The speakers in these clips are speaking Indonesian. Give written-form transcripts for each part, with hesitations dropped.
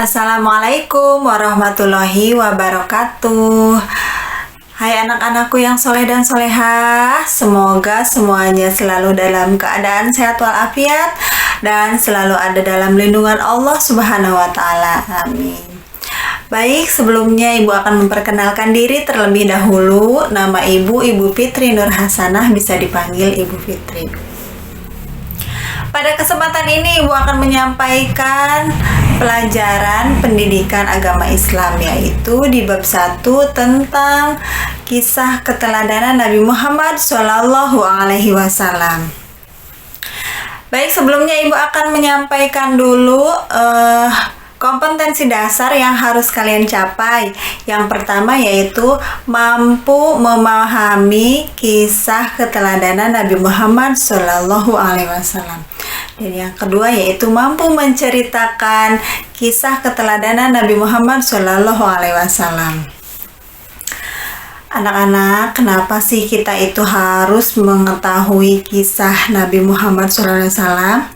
Assalamualaikum warahmatullahi wabarakatuh. Hai anak-anakku yang soleh dan solehah, semoga semuanya selalu dalam keadaan sehat walafiat dan selalu ada dalam lindungan Allah Subhanahu wa Ta'ala. Amin. Baik, sebelumnya Ibu akan memperkenalkan diri terlebih dahulu. Nama Ibu Fitri Nur Hasanah, bisa dipanggil Ibu Fitri. Pada kesempatan ini Ibu akan menyampaikan pelajaran pendidikan agama Islam, yaitu di bab 1 tentang kisah keteladanan Nabi Muhammad SAW. Baik, sebelumnya Ibu akan menyampaikan dulu kompetensi dasar yang harus kalian capai. Yang pertama yaitu mampu memahami kisah keteladanan Nabi Muhammad SAW. Dan yang kedua yaitu mampu menceritakan kisah keteladanan Nabi Muhammad SAW. Anak-anak, kenapa sih kita itu harus mengetahui kisah Nabi Muhammad SAW?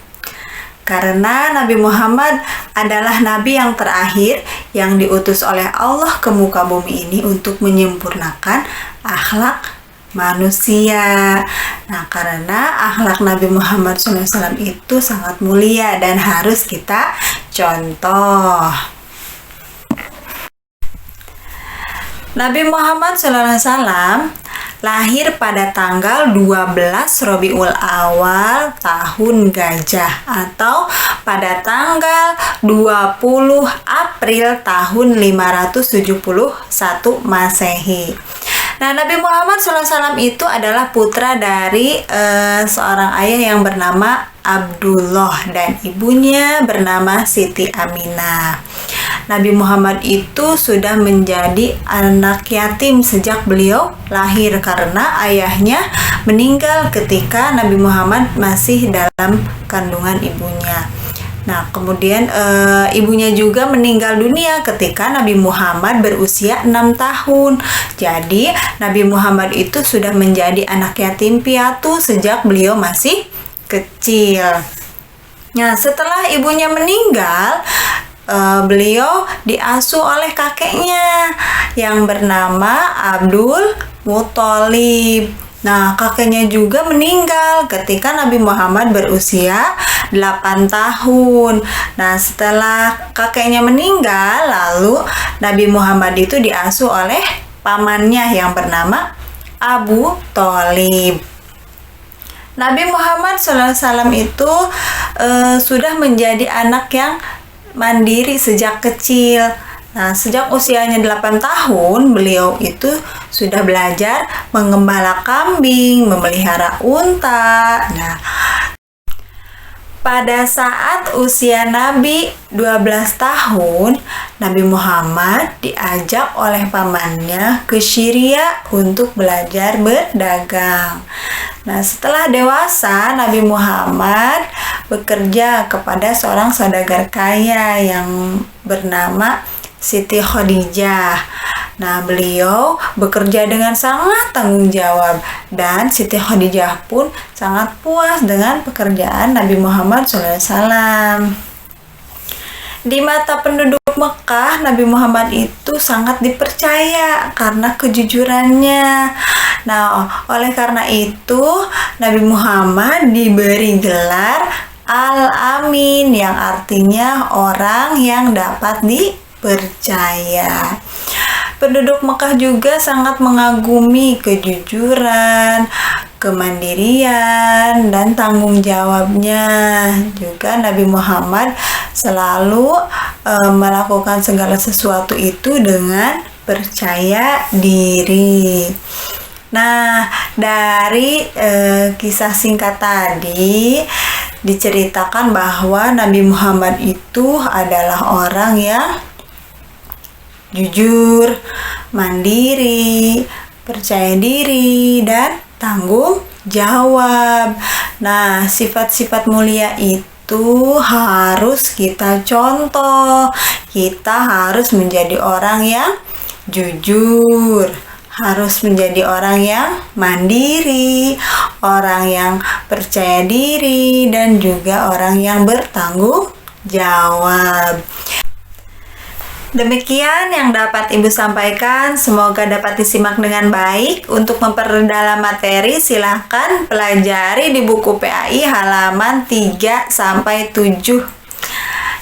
Karena Nabi Muhammad adalah Nabi yang terakhir yang diutus oleh Allah ke muka bumi ini untuk menyempurnakan akhlak manusia. Nah, karena akhlak Nabi Muhammad SAW itu sangat mulia dan harus kita contoh. Nabi Muhammad SAW lahir pada tanggal 12 Rabiul Awal tahun Gajah atau pada tanggal 20 April tahun 571 Masehi. Nah, Nabi Muhammad SAW itu adalah putra dari seorang ayah yang bernama Abdullah dan ibunya bernama Siti Aminah. Nabi Muhammad itu sudah menjadi anak yatim sejak beliau lahir karena ayahnya meninggal ketika Nabi Muhammad masih dalam kandungan ibunya. Nah, kemudian ibunya juga meninggal dunia ketika Nabi Muhammad berusia 6 tahun. Jadi, Nabi Muhammad itu sudah menjadi anak yatim piatu sejak beliau masih kecil. Nah, setelah ibunya meninggal, beliau diasuh oleh kakeknya yang bernama Abdul Muthalib. Nah, kakeknya juga meninggal ketika Nabi Muhammad berusia 8 tahun. Nah, setelah kakeknya meninggal, lalu Nabi Muhammad itu diasuh oleh pamannya yang bernama Abu Thalib. Nabi Muhammad SAW itu sudah menjadi anak yang mandiri sejak kecil. Nah, sejak usianya 8 tahun, beliau itu sudah belajar mengembala kambing, memelihara unta. Nah, pada saat usia Nabi 12 tahun, Nabi Muhammad diajak oleh pamannya ke Syria untuk belajar berdagang. Nah, setelah dewasa, Nabi Muhammad bekerja kepada seorang saudagar kaya yang bernama Siti Khadijah. Nah, beliau bekerja dengan sangat tanggung jawab dan Siti Khadijah pun sangat puas dengan pekerjaan Nabi Muhammad SAW. Di mata penduduk Mekah, Nabi Muhammad itu sangat dipercaya karena kejujurannya. Nah, oleh karena itu, Nabi Muhammad diberi gelar Al-Amin yang artinya orang yang dapat dipercaya. Penduduk Mekah juga sangat mengagumi kejujuran, kemandirian, dan tanggung jawabnya. Juga Nabi Muhammad selalu melakukan segala sesuatu itu dengan percaya diri. Nah, dari kisah singkat tadi diceritakan bahwa Nabi Muhammad itu adalah orang yang jujur, mandiri, percaya diri, dan tanggung jawab. Nah, sifat-sifat mulia itu harus kita contoh. Kita harus menjadi orang yang jujur, harus menjadi orang yang mandiri, orang yang percaya diri, dan juga orang yang bertanggung jawab. Demikian yang dapat Ibu sampaikan, semoga dapat disimak dengan baik. Untuk memperdalam materi, silahkan pelajari di buku PAI halaman 3-7.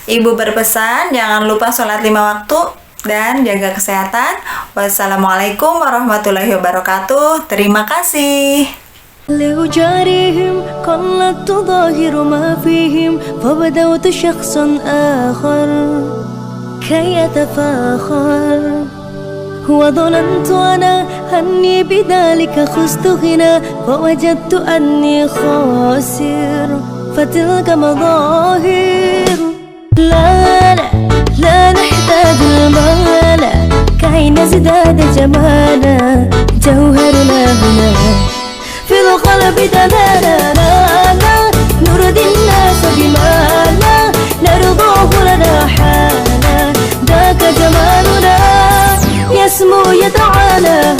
Ibu berpesan, jangan lupa sholat 5 waktu dan jaga kesehatan. Wassalamualaikum warahmatullahi wabarakatuh. Terima kasih. لأجاريهم قلت ظاهر ما فيهم فبدوت شخصا آخر كي أتفاخر وظننت أنا أني بذلك خزت غنى فوجدت أني خاسر فتلك مظاهر لا لا لا نحتاج المال كي نزداد جمالا جوهرنا هنا في القلب دلالا نرضي الناس بما لا نرضاه لنا حالا ذاك جمالنا يسمو يتعالى